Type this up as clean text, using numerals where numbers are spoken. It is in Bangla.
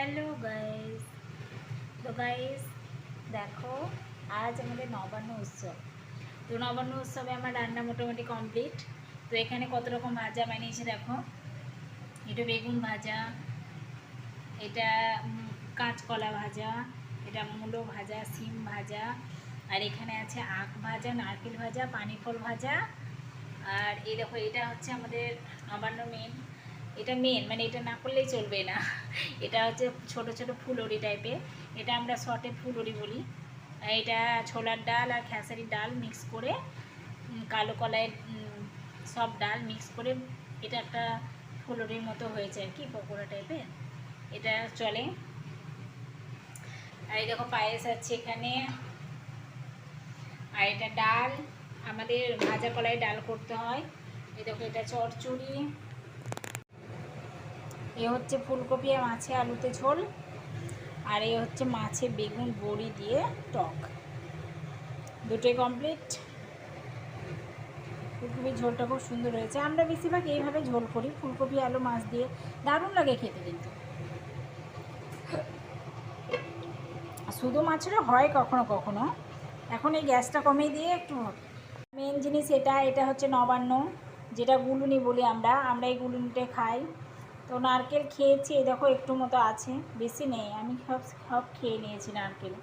Hello guys. তো গাইস দেখো, আজ আমাদের নবান্ন উৎসব। তো নবান্ন উৎসবে আমার রান্না মোটামুটি কমপ্লিট। তো এখানে কত রকম ভাজা বানিয়েছে দেখো। এটা বেগুন ভাজা, এটা কাঁচকলা ভাজা, এটা মূলো ভাজা, সিম ভাজা, আর এখানে আছে আখ ভাজা, নারকেল ভাজা, পানি ফল ভাজা। আর এই দেখো, এটা হচ্ছে আমাদের নবান্ন মেন। এটা মেন মানে এটা না করলেই চলবে না। এটা হচ্ছে ছোট ছোট ফুলুরি টাইপের, এটা আমরা শর্টে ফুলুরি বলি। এটা ছোলার ডাল আর খেসারির ডাল মিক্স করে, কালো কলাইয়ের সব ডাল মিক্স করে এটা একটা ফুলুরির মতো হয়েছে আর কি, পকোড়া টাইপের এটা চলে। আর এই দেখো পায়েস আছে এখানে। আর এটা ডাল, আমাদের ভাজা কলাই ডাল করতে হয়। এই দেখো এটা চচ্চড়ি, এ হচ্ছে ফুলকপি আর মাছে আলুতে ঝোল, আর এই হচ্ছে মাছে বেগুন বড়ি দিয়ে টক। দুটোই কমপ্লিট। ফুলকপির ঝোলটা খুব সুন্দর হয়েছে। আমরা বেশিরভাগ এইভাবে ঝোল করি, ফুলকপি আলু মাছ দিয়ে, দারুণ লাগে খেতে। কিন্তু শুধু মাছেরও হয় কখনো কখনো। এখন এই গ্যাসটা কমিয়ে দিয়ে একটু মেন জিনিস এটা হচ্ছে নবান্ন, যেটা গুলুনি বলি আমরা এই গুলুনিটা খাই। তো নারকেল খেয়েছি, এই দেখো একটু মতো আছে, বেশি নেই, আমি সব খেয়ে নিয়েছি নারকেল।